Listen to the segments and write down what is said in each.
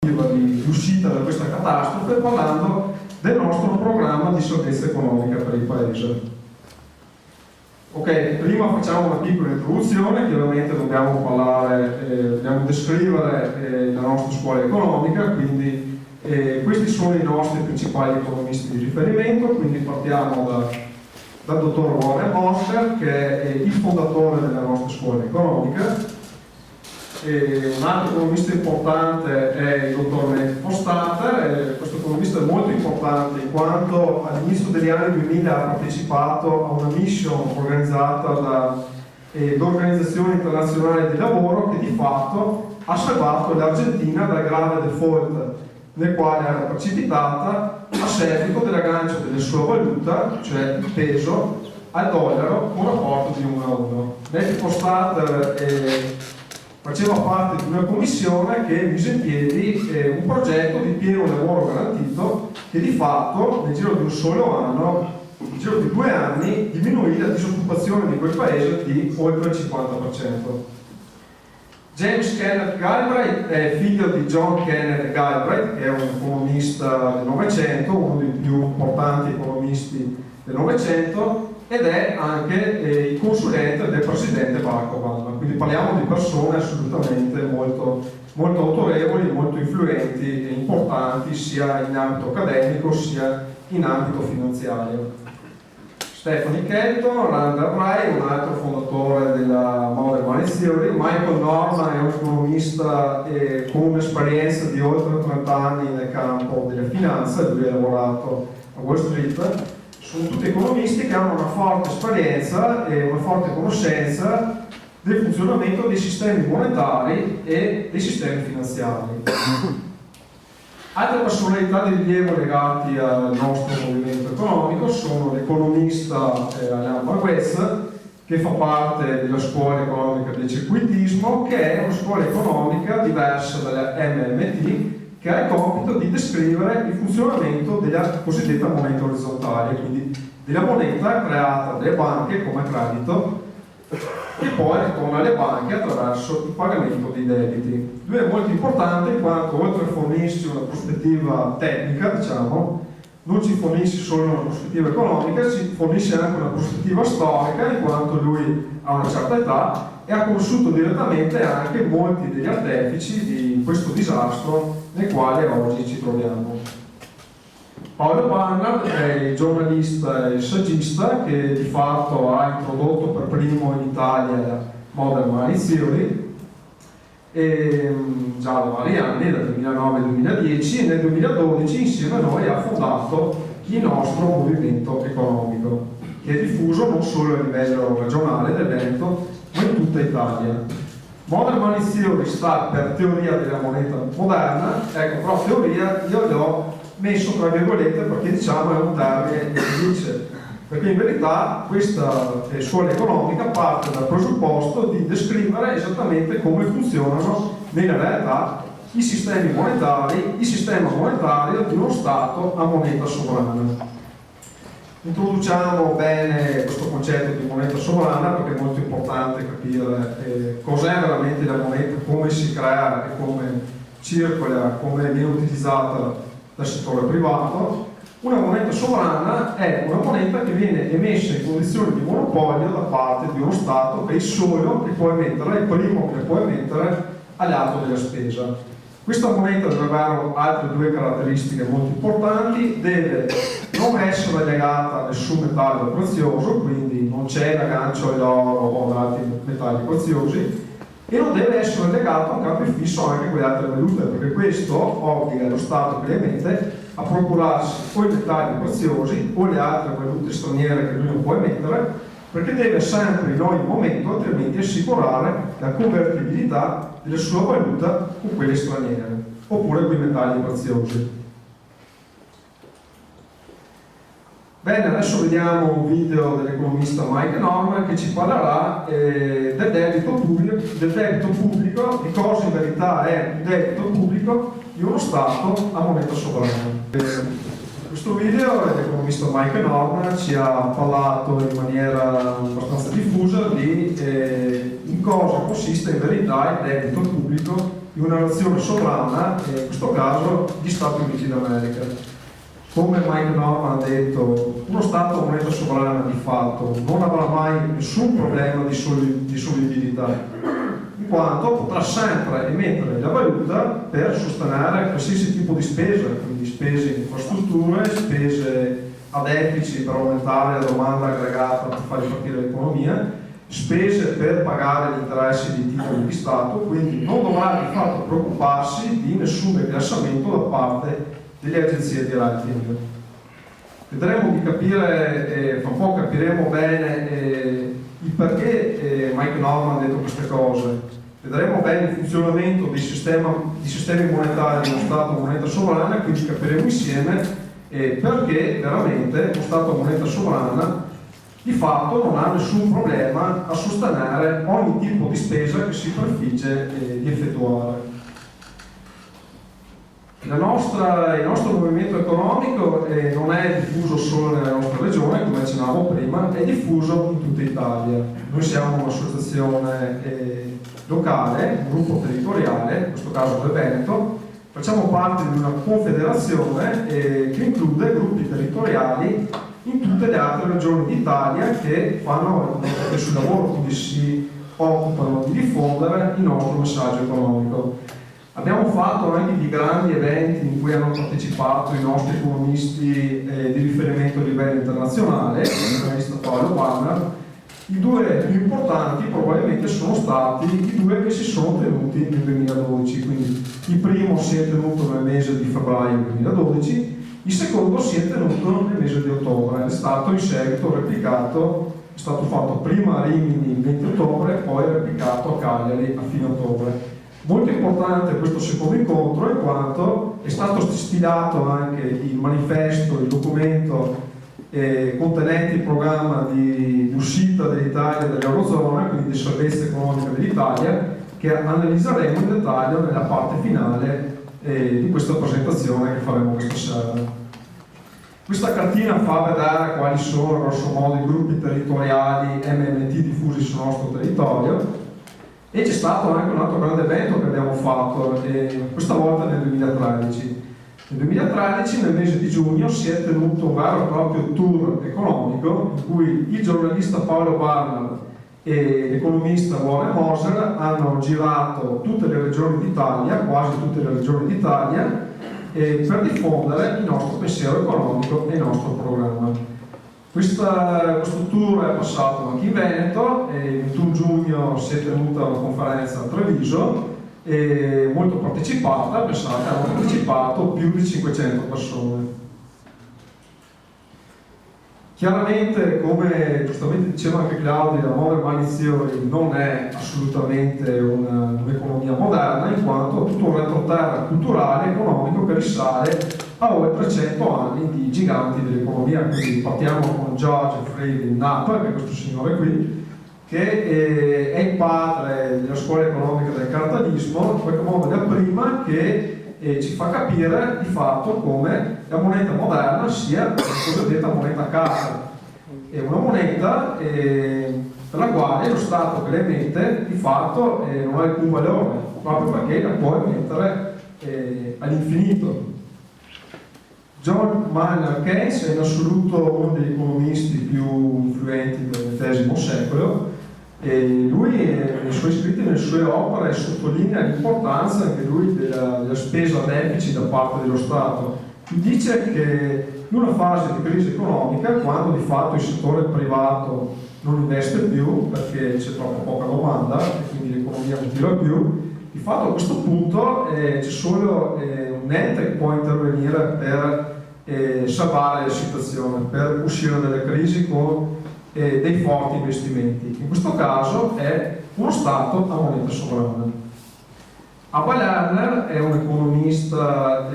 di uscita da questa catastrofe, parlando del nostro programma di salvezza economica per il Paese. Ok, prima facciamo una piccola introduzione, che ovviamente dobbiamo descrivere la nostra scuola economica, quindi questi sono i nostri principali economisti di riferimento, quindi partiamo dal dottor Warren Monster, che è il fondatore della nostra scuola economica. Un altro economista importante è il dottor Matthew Fostater. Questo economista è molto importante in quanto all'inizio degli anni 2000 ha partecipato a una mission organizzata dall'Organizzazione Internazionale del Lavoro, che di fatto ha salvato l'Argentina dal grave default nel quale era precipitata a seguito dell'aggancio della sua valuta, cioè il peso, al dollaro con un rapporto di 1:1. Matthew Fostater faceva parte di una commissione che mise in piedi un progetto di pieno lavoro garantito che di fatto nel giro di un solo anno, nel giro di 2 anni, diminuì la disoccupazione di quel paese di oltre il 50%. James Kenneth Galbraith è figlio di John Kenneth Galbraith, che è un economista del Novecento, uno dei più importanti economisti del Novecento, ed è anche il consulente del presidente Barack Obama. Quindi parliamo di persone assolutamente molto autorevoli, molto influenti e importanti sia in ambito accademico sia in ambito finanziario. Stephanie Kelton, Randall Wright, un altro fondatore della Modern Money Theory. Michael Norman è un economista con un'esperienza di oltre 30 anni nel campo delle finanze, lui ha lavorato a Wall Street. Sono tutti economisti che hanno una forte esperienza e una forte conoscenza del funzionamento dei sistemi monetari e dei sistemi finanziari. Altre personalità di rilievo legati al nostro movimento economico sono l'economista Alain Barguez, che fa parte della scuola economica del circuitismo, che è una scuola economica diversa dalla MMT, che ha il compito di descrivere il funzionamento della cosiddetta moneta orizzontale, quindi della moneta creata dalle banche come credito, che poi ritorna alle banche attraverso il pagamento dei debiti. Lui è molto importante in quanto, oltre a fornirci una prospettiva tecnica, diciamo, non ci fornisce solo una prospettiva economica, ci fornisce anche una prospettiva storica, in quanto lui ha una certa età e ha conosciuto direttamente anche molti degli artefici di questo disastro nel quale oggi ci troviamo. Paolo Barnard è il giornalista e il saggista che di fatto ha introdotto per primo in Italia la Modern Money Theory già da vari anni, dal 2009 al 2010, e nel 2012 insieme a noi ha fondato il nostro movimento economico, che è diffuso non solo a livello regionale del Veneto, ma in tutta Italia. Modern Money Theory sta per teoria della moneta moderna, ecco, però teoria io le ho messo tra virgolette perché diciamo è un termine dice, perché in verità questa scuola economica parte dal presupposto di descrivere esattamente come funzionano nella realtà i sistemi monetari, il sistema monetario di uno Stato a moneta sovrana. Introduciamo bene questo concetto di moneta sovrana perché è molto importante capire cos'è veramente la moneta, come si crea e come circola, come viene utilizzata dal settore privato. Una moneta sovrana è una moneta che viene emessa in condizioni di monopolio da parte di uno Stato che è il solo che può emettere, il primo che può emettere all'atto della spesa. Questa moneta deve avere altre 2 caratteristiche molto importanti: deve non essere legata a nessun metallo prezioso, quindi non c'è l'aggancio all'oro o ad altri metalli preziosi, e non deve essere legato a un cambio fisso anche con le altre valute, perché questo obbliga lo Stato che le emette a procurarsi o i metalli preziosi o le altre valute straniere che lui non può emettere, perché deve sempre in ogni momento altrimenti assicurare la convertibilità della sua valuta con quelle straniere oppure con i metalli preziosi. Bene, adesso vediamo un video dell'economista Mike Norman che ci parlerà del debito pubblico, di cosa in verità è il debito pubblico di uno Stato a moneta sovrana. Questo video l'economista Mike Norman ci ha parlato in maniera abbastanza diffusa di in cosa consiste in verità il debito pubblico di una nazione sovrana, in questo caso gli Stati Uniti d'America. Come Mike Norman ha detto, uno Stato a moneta sovrana di fatto non avrà mai nessun problema di solvibilità, in quanto potrà sempre emettere la valuta per sostenere qualsiasi tipo di spesa, quindi spese in infrastrutture, spese a deficit per aumentare la domanda aggregata per far ripartire l'economia, spese per pagare gli interessi dei titoli di Stato, quindi non dovrà di fatto preoccuparsi di nessun declassamento da parte delle agenzie di rating. Vedremo di capire, fra un po' capiremo bene il perché Mike Norman ha detto queste cose. Vedremo bene il funzionamento dei sistemi monetari di uno Stato a moneta sovrana, quindi capiremo insieme perché veramente lo Stato a moneta sovrana di fatto non ha nessun problema a sostenere ogni tipo di spesa che si prefigge di effettuare. Il nostro movimento economico non è diffuso solo nella nostra regione, come accennavo prima, è diffuso in tutta Italia. Noi siamo un'associazione locale, un gruppo territoriale, in questo caso del Veneto, facciamo parte di una confederazione che include gruppi territoriali in tutte le altre regioni d'Italia che fanno il suo lavoro, quindi si occupano di diffondere il nostro messaggio economico. Abbiamo fatto anche di grandi eventi in cui hanno partecipato i nostri economisti di riferimento a livello internazionale, l'economista Paolo Warner. I due più importanti probabilmente sono stati i due che si sono tenuti nel 2012, quindi il primo si è tenuto nel mese di febbraio 2012, il secondo si è tenuto nel mese di ottobre, è stato in seguito replicato, è stato fatto prima a Rimini il 20 ottobre e poi replicato a Cagliari a fine ottobre. Molto importante questo secondo incontro in quanto è stato stilato anche il manifesto, il documento contenente il programma di uscita dell'Italia dall'Eurozona, quindi di salvezza economica dell'Italia, che analizzeremo in dettaglio nella parte finale di questa presentazione che faremo questa sera. Questa cartina fa vedere quali sono grosso modo i gruppi territoriali MMT diffusi sul nostro territorio. E c'è stato anche un altro grande evento che abbiamo fatto, questa volta nel 2013. Nel 2013, nel mese di giugno, si è tenuto un vero e proprio tour economico in cui il giornalista Paolo Warner e l'economista Warren Moser hanno girato tutte le regioni d'Italia, quasi tutte le regioni d'Italia, per diffondere il nostro pensiero economico e il nostro programma. Questo tour è passato anche in Veneto, il 21 giugno si è tenuta una conferenza a Treviso, molto partecipata, pensate, hanno partecipato più di 500 persone. Chiaramente, come giustamente diceva anche Claudia, la Modern Money Theory non è assolutamente un'economia moderna, in quanto è tutto un retroterra culturale e economico che risale a oltre 100 anni di giganti dell'economia. Quindi partiamo con George Friedrich Knapp, che è questo signore qui, che è il padre della scuola economica del cartalismo, in qualche modo la prima che ci fa capire di fatto come la moneta moderna sia la cosiddetta moneta carta. È una moneta per la quale lo Stato che la emette di fatto non ha alcun valore, proprio perché la può emettere all'infinito. John Maynard Keynes è in assoluto uno degli economisti più influenti del XX secolo. Lui nei suoi scritti, nelle sue opere, sottolinea l'importanza anche lui della spesa a deficit da parte dello Stato. Dice che in una fase di crisi economica, quando di fatto il settore privato non investe più perché c'è troppo poca domanda e quindi l'economia non tira più, di fatto a questo punto c'è solo un ente che può intervenire per salvare la situazione, per uscire dalle crisi con dei forti investimenti. In questo caso è uno Stato a moneta sovrana. Abba Lerner è un economista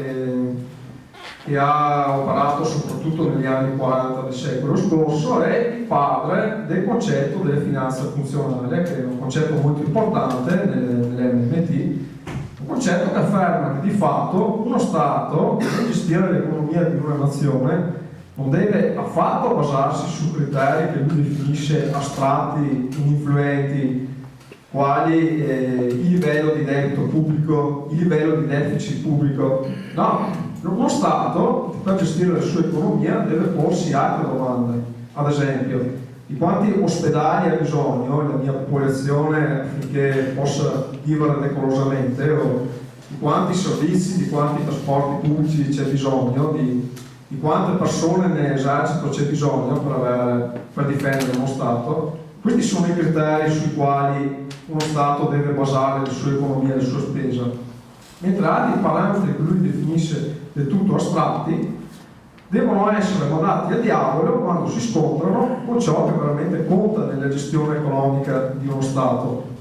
che ha operato soprattutto negli anni 40 del secolo scorso, è il padre del concetto della finanza funzionale, che è un concetto molto importante nell'MMT, un concetto che afferma che di fatto uno Stato, per gestire l'economia di una nazione, non deve affatto basarsi su criteri che lui definisce astratti, ininfluenti quali il livello di debito pubblico, il livello di deficit pubblico. No, uno Stato per gestire la sua economia deve porsi altre domande, ad esempio di quanti ospedali ha bisogno la mia popolazione affinché possa vivere decorosamente, o di quanti servizi, di quanti trasporti pubblici c'è bisogno, di quante persone nell'esercito c'è bisogno per difendere uno Stato. Questi sono i criteri sui quali uno Stato deve basare la sua economia e la sua spesa. Mentre altri parametri che lui definisce del tutto astratti devono essere mandati al diavolo quando si scontrano con ciò che veramente conta nella gestione economica di uno Stato.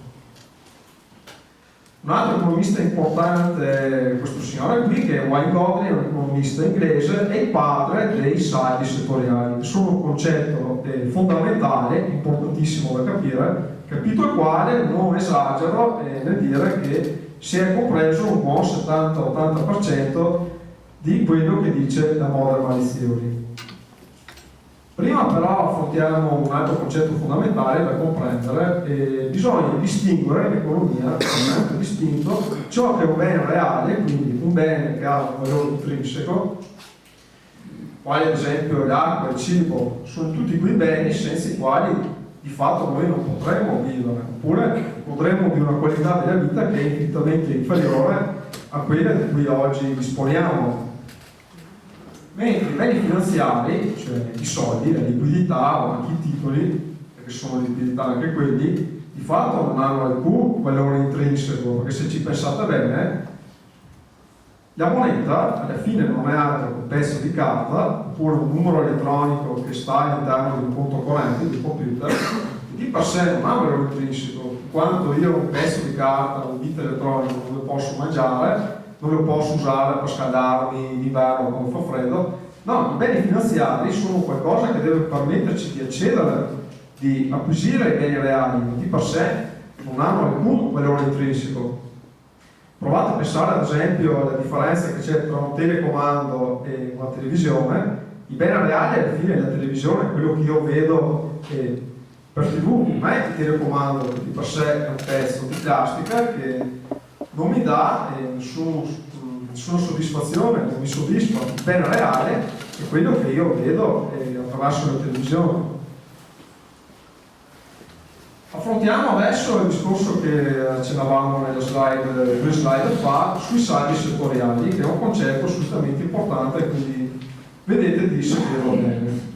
Un altro economista importante è questo signore qui, che è Wayne Godley, è un economista inglese, è il padre dei saldi settoriali, che sono un concetto fondamentale, importantissimo da capire, capito il quale non esagero nel dire che si è compreso un buon 70-80% di quello che dice la Modern Money Theory. Prima però affrontiamo un altro concetto fondamentale da comprendere. Bisogna distinguere in economia, è distinto, ciò che è un bene reale, quindi un bene che ha un valore intrinseco, quali ad esempio l'acqua, il cibo, sono tutti quei beni senza i quali di fatto noi non potremmo vivere, oppure potremmo di una qualità della vita che è infinitamente inferiore a quella di cui oggi disponiamo. Mentre i beni finanziari, cioè i soldi, la liquidità o anche i titoli, perché sono liquidità anche quelli, di fatto non hanno alcun valore intrinseco, perché se ci pensate bene, la moneta alla fine non è altro che un pezzo di carta oppure un numero elettronico che sta all'interno di un conto corrente di computer, che di per sé non ha un valore intrinseco, quanto io un pezzo di carta, un bit elettronico non lo posso mangiare, non lo posso usare per scaldarmi in inverno quando fa freddo. No, i beni finanziari sono qualcosa che deve permetterci di accedere, di acquisire i beni reali, ma di per sé non hanno alcun valore intrinseco. Provate a pensare ad esempio alla differenza che c'è tra un telecomando e una televisione. I beni reali alla fine la televisione è quello che io vedo per TV, non è il telecomando che di per sé è un pezzo di plastica che non mi dà nessuna soddisfazione, non mi soddisfa. Il bene reale è quello che io vedo attraverso la televisione. Affrontiamo adesso il discorso che accennavamo nelle slide, 2 slide fa, sui saldi settoriali, che è un concetto assolutamente importante, quindi vedete di seguirlo bene.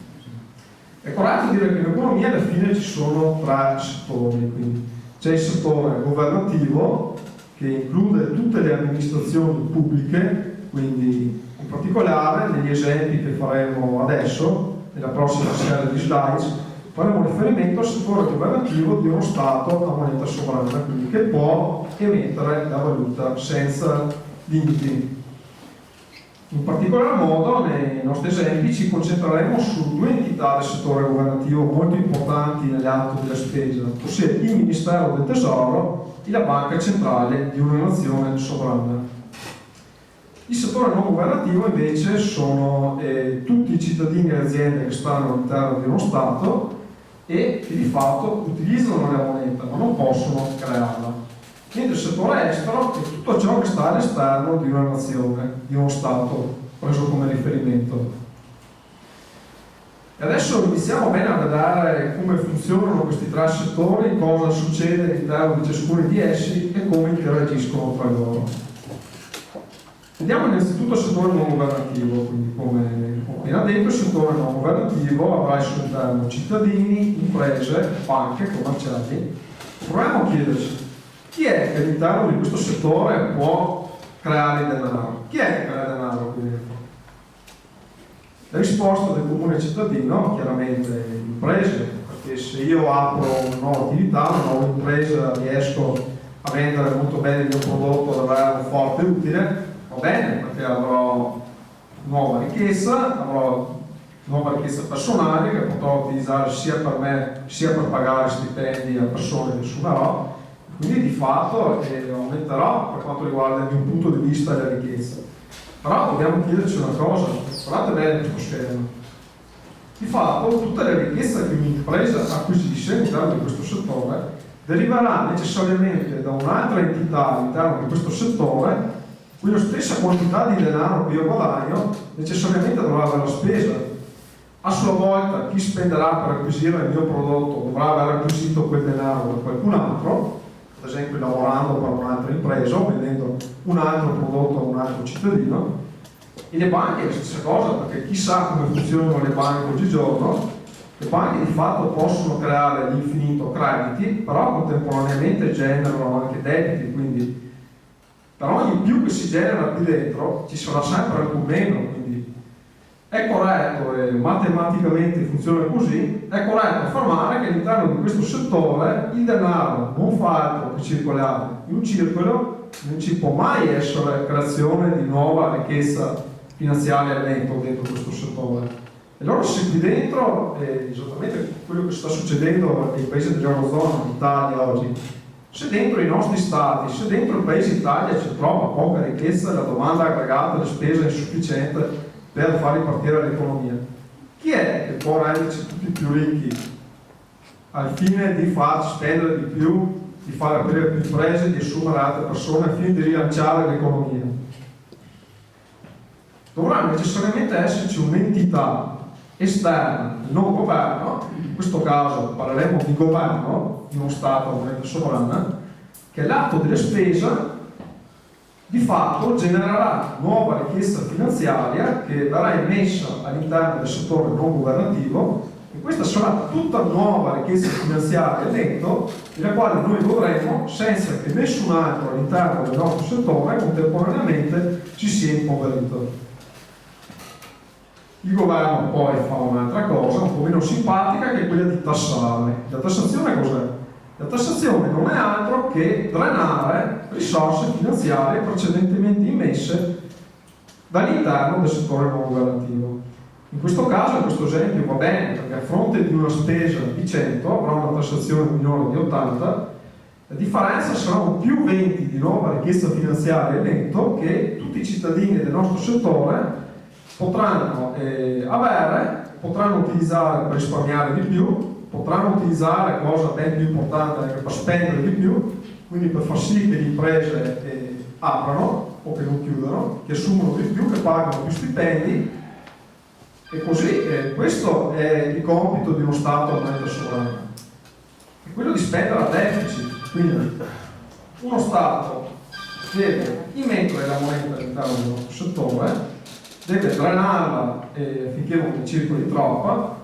È corretto dire che in economia alla fine ci sono 3 settori, quindi c'è il settore governativo, che include tutte le amministrazioni pubbliche, quindi in particolare negli esempi che faremo adesso, nella prossima serie di slides, faremo riferimento al settore governativo di uno Stato a moneta sovrana, quindi che può emettere la valuta senza limiti. In particolar modo, nei nostri esempi, ci concentreremo su 2 entità del settore governativo molto importanti nell'ambito della spesa, ossia il Ministero del Tesoro e la Banca Centrale di una nazione sovrana. Il settore non governativo invece sono tutti i cittadini e le aziende che stanno all'interno di uno Stato e che di fatto utilizzano la moneta ma non possono crearla. Mentre il settore estero è tutto ciò che sta all'esterno di una nazione, di uno Stato preso come riferimento. E adesso iniziamo bene a vedere come funzionano questi 3 settori, cosa succede all'interno di ciascuno di essi e come interagiscono tra loro. Vediamo innanzitutto il settore non governativo, quindi come ho appena detto il settore non governativo avrà al suo interno cittadini, imprese, banche, commerciali. Proviamo a chiederci chi è che all'interno di questo settore può creare il denaro? Chi è che crea il denaro qui dentro? La risposta del comune cittadino, chiaramente le imprese, perché se io apro una nuova attività, una nuova impresa, riesco a vendere molto bene il mio prodotto, ad avere un forte utile, va bene, perché avrò nuova ricchezza, avrò nuova ricchezza personale che potrò utilizzare sia per me sia per pagare stipendi a persone che assumerò, quindi di fatto aumenterò per quanto riguarda il mio punto di vista della ricchezza. Però dobbiamo chiederci una cosa, guardate bene questo schema. Di fatto tutta la ricchezza che un'impresa acquisisce all'interno di questo settore deriverà necessariamente da un'altra entità all'interno di questo settore, cui la stessa quantità di denaro che io guadagno necessariamente dovrà avere la spesa. A sua volta chi spenderà per acquisire il mio prodotto dovrà aver acquisito quel denaro da qualcun altro, ad esempio lavorando per un'altra impresa o vendendo un altro prodotto a un altro cittadino. E le banche è la stessa cosa, perché chi sa come funzionano le banche oggigiorno. Le banche di fatto possono creare all'infinito crediti, però contemporaneamente generano anche debiti, quindi per ogni più che si genera qui dentro ci sarà sempre alcun meno, quindi è corretto, e matematicamente funziona così, è corretto affermare che all'interno di questo settore il denaro non fa altro che circolare in un circolo, non ci può mai essere creazione di nuova ricchezza finanziaria dentro questo settore. E allora se qui dentro, esattamente quello che sta succedendo nei paesi dell'Eurozona, in Italia oggi, se dentro i nostri stati, se dentro il paese Italia c'è troppa poca ricchezza, la domanda aggregata, la spesa è insufficiente per far ripartire l'economia, chi è che può renderci tutti più ricchi al fine di farci spendere di più, di far aprire più imprese, di assumere altre persone, al fine di rilanciare l'economia? Dovrà necessariamente esserci un'entità esterna, il non governo, in questo caso parleremo di governo, di uno Stato, moneta sovrana, che l'atto delle spese di fatto genererà nuova ricchezza finanziaria che verrà emessa all'interno del settore non governativo, e questa sarà tutta nuova ricchezza finanziaria netto, della quale noi godremo senza che nessun altro all'interno del nostro settore contemporaneamente ci sia impoverito. Il governo poi fa un'altra cosa un po' meno simpatica, che è quella di tassare. La tassazione cos'è? La tassazione non è altro che drenare risorse finanziarie precedentemente immesse dall'interno del settore non governativo. In questo caso, in questo esempio va bene, perché a fronte di una spesa di 100 avrà una tassazione minore di 80, la differenza sarà un più 20 di nuova ricchezza finanziaria netto che tutti i cittadini del nostro settore potranno avere, potranno utilizzare per risparmiare di più, potranno utilizzare, cosa ben più importante, anche per spendere di più, quindi per far sì che le imprese aprano o che non chiudano, che assumono di più, che pagano più stipendi, e così questo è il compito di uno Stato a moneta sovrana, è quello di spendere a deficit. Quindi uno Stato deve immettere la moneta all'interno del nostro settore, deve drenarla finché non ne circoli troppa,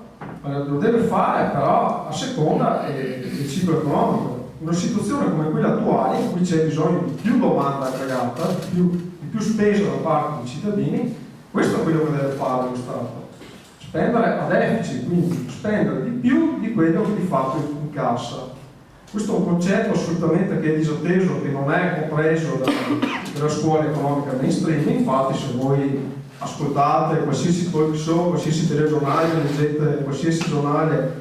lo deve fare però a seconda del ciclo economico. In una situazione come quella attuale, in cui c'è bisogno di più domanda aggregata, di più spesa da parte dei cittadini, questo è quello che deve fare lo Stato: spendere a deficit, quindi spendere di più di quello che di fatto incassa. Questo è un concetto assolutamente che è disatteso, che non è compreso dalla scuola economica mainstream. Infatti, se voi ascoltate qualsiasi talk show, qualsiasi telegiornale, leggete qualsiasi giornale,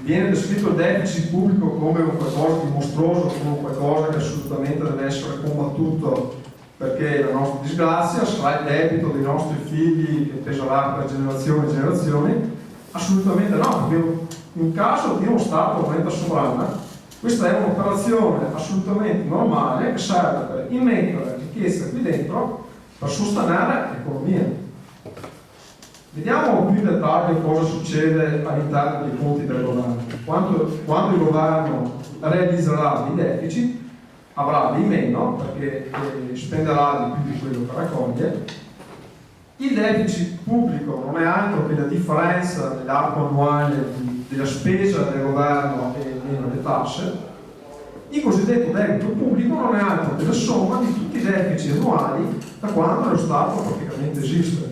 viene descritto il deficit pubblico come un qualcosa di mostruoso, come qualcosa che assolutamente deve essere combattuto, perché la nostra disgrazia sarà il debito dei nostri figli che peserà per generazioni e generazioni. Assolutamente no, perché in caso di uno Stato a moneta sovrana, questa è un'operazione assolutamente normale che serve per immettere ricchezza qui dentro per sostenere l'economia. Vediamo più in dettaglio cosa succede all'interno dei conti del governo. Quando il governo realizzerà dei deficit, avrà di meno perché spenderà di più di quello che raccoglie. Il deficit pubblico non è altro che la differenza nell'arco annuale della spesa del governo e meno le tasse. Il cosiddetto debito pubblico non è altro che la somma di tutti i deficit annuali da quando lo Stato praticamente esiste.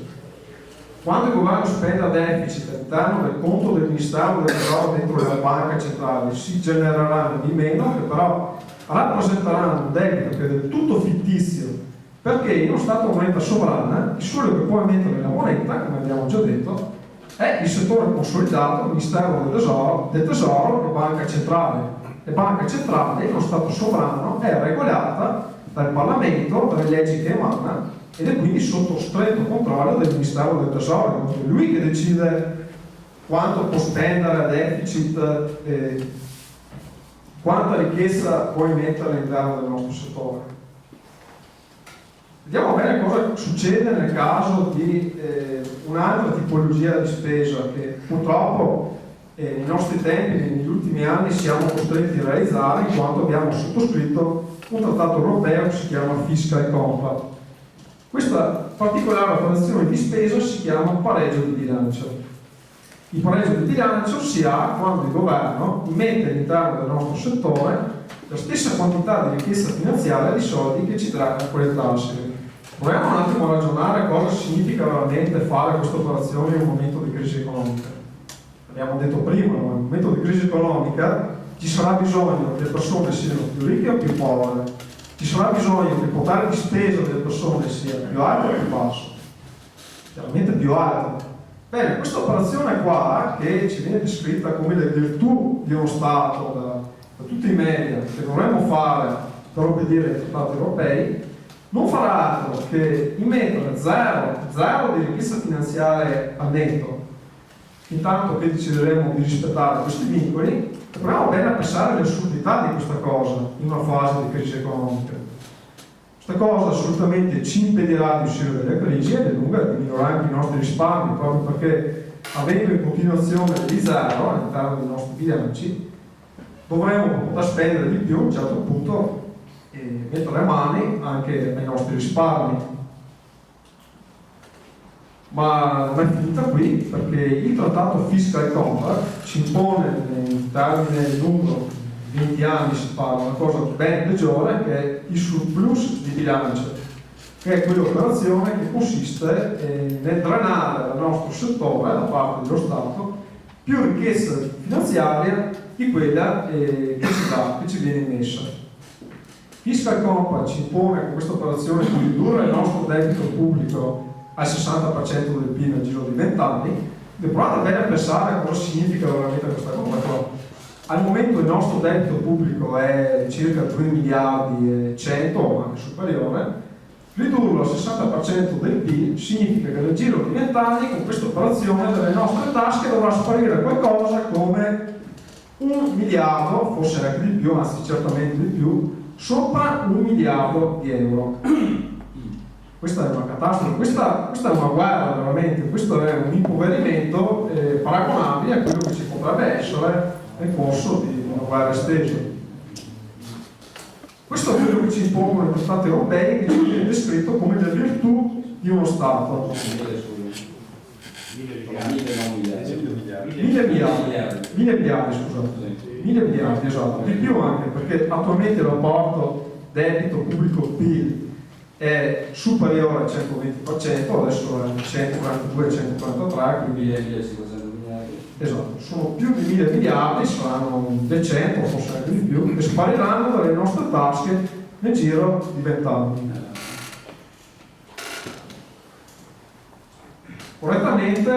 Quando il governo spende a deficit all'interno del conto del Ministero del Tesoro dentro la banca centrale, si genereranno di meno, che però rappresenteranno un debito che è del tutto fittizio, perché in uno Stato a moneta sovrana il solo che può emettere la moneta, come abbiamo già detto, è il settore consolidato, il Ministero del Tesoro e Banca Centrale. E Banca Centrale, in uno Stato sovrano, è regolata dal Parlamento, dalle leggi che emana, ed è quindi sotto stretto controllo del Ministero del Tesoro. È lui che decide quanto può spendere a deficit quanta ricchezza puoi mettere all'interno del nostro settore. Vediamo bene cosa succede nel caso di un'altra tipologia di spesa che purtroppo nei nostri tempi, negli ultimi anni, siamo costretti a realizzare in quanto abbiamo sottoscritto un trattato europeo che si chiama Fiscal Compact. Questa particolare operazione di spesa si chiama pareggio di bilancio. Il pareggio di bilancio si ha quando il governo mette all'interno del nostro settore la stessa quantità di ricchezza finanziaria di soldi che ci traggono quelle tasse. Proviamo un attimo a ragionare cosa significa veramente fare questa operazione in un momento di crisi economica. Abbiamo detto prima, in un momento di crisi economica ci sarà bisogno che le persone siano più ricche o più povere, ci sarà bisogno che il potere di spesa delle persone sia più alto o più basso, chiaramente più alto. Bene, questa operazione qua, che ci viene descritta come le virtù di uno Stato da tutti i media, che dovremmo fare per obbedire ai trattati europei, non farà altro che immettere zero di ricchezza finanziaria al netto, intanto che decideremo di rispettare questi vincoli. Proviamo bene a pensare all'assurdità di questa cosa in una fase di crisi economica. Questa cosa assolutamente ci impedirà di uscire dalle crisi e diminuirà anche i nostri risparmi, proprio perché avendo in continuazione di zero all'interno dei nostri bilanci dovremo poter spendere di più a un certo punto e mettere mani anche ai nostri risparmi. Ma non è finita qui, perché il trattato Fiscal Compact ci impone in termine lungo 20 anni, si parla, una cosa ben peggiore, che è il surplus di bilancio, che è quell'operazione che consiste nel drenare dal nostro settore, da parte dello Stato, più ricchezza finanziaria di quella che ci viene immessa. Fiscal Compact ci impone con questa operazione di ridurre il nostro debito pubblico al 60% del PIL nel giro di 20 anni. Provate bene a pensare cosa significa veramente questa cosa qua. Al momento il nostro debito pubblico è circa 2 miliardi e 100, o anche superiore. Ridurlo al 60% del PIL significa che nel giro di 20 anni con questa operazione dalle nostre tasche dovrà sparire qualcosa come 1 miliardo, forse anche di più, anzi certamente di più, sopra 1 miliardo di euro. Questa è una catastrofe, questa è una guerra veramente, questo è un impoverimento paragonabile a quello che ci potrebbe essere nel corso di una guerra estesa. Questo è quello che ci impongono i trattati europei, che ci viene descritto come le virtù di uno Stato. 1.000 miliardi, scusate. 1.000 miliardi, esatto, di più anche, perché attualmente il rapporto debito pubblico-PIL è superiore al 120%, adesso è 142-143, quindi esatto, sono più di 1.000 miliardi, saranno decenti o forse anche di più, che spariranno dalle nostre tasche nel giro di 20 anni. Correttamente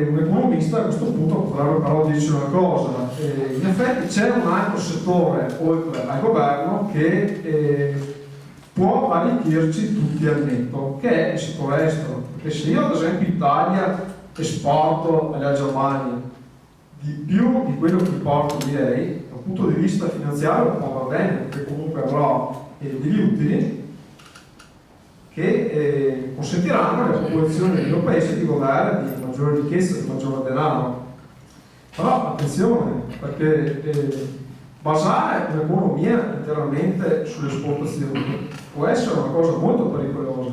un economista a questo punto potrebbe però dirci una cosa: in effetti c'è un altro settore oltre al governo che può arricchirci tutti al netto, che è il settore estero. Perché se io ad esempio in Italia esporto alla Germania di più di quello che porto di lei, dal punto di vista finanziario può va bene, perché comunque avrò degli utili che consentiranno alle popolazioni del mio paese di godere di maggiore ricchezza, di maggiore denaro. Però attenzione, perché basare un'economia interamente sulle esportazioni può essere una cosa molto pericolosa,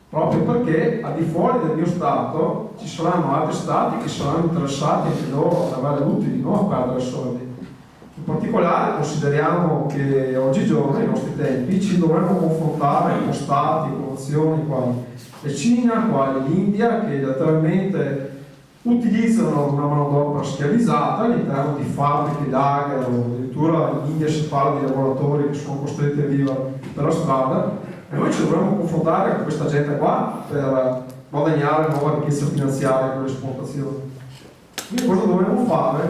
proprio perché al di fuori del mio Stato ci saranno altri Stati che saranno interessati anche loro ad avere utili, non a perdere soldi. In particolare consideriamo che oggigiorno, nei nostri tempi, ci dovremmo confrontare con Stati, con nazioni quali la Cina, quali l'India, che letteralmente utilizzano una manodopera schiavizzata all'interno di fabbriche, lager, addirittura in India si parla di lavoratori che sono costretti a vivere per la strada, e noi ci dovremmo confrontare con questa gente qua per guadagnare nuova ricchezza finanziaria con l'esportazione. Quindi cosa dovremmo fare?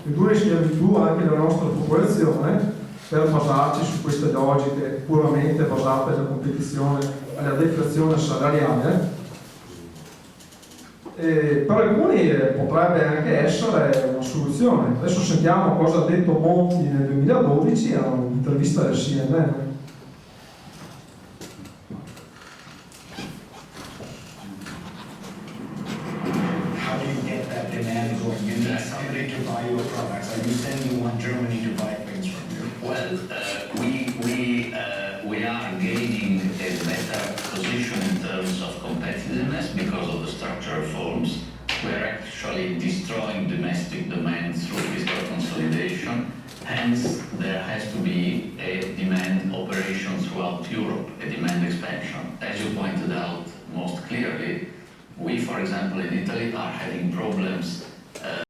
Ridurre in schiavitù anche la nostra popolazione per basarci su queste logiche puramente basate alla competizione, alla deflazione salariale. per alcuni potrebbe anche essere una soluzione. Adesso sentiamo cosa ha detto Monti nel 2012 a un'intervista del CNN. Demand going. You need somebody to buy your products. Are you saying you want Germany to buy things from you? Well, we are gaining a better position in terms of competitiveness because of the structural reforms. We are actually destroying domestic demand through fiscal consolidation. Hence, there has to be a demand operation throughout Europe, a demand expansion. As you pointed out most clearly, we, for example, in Italy are having problems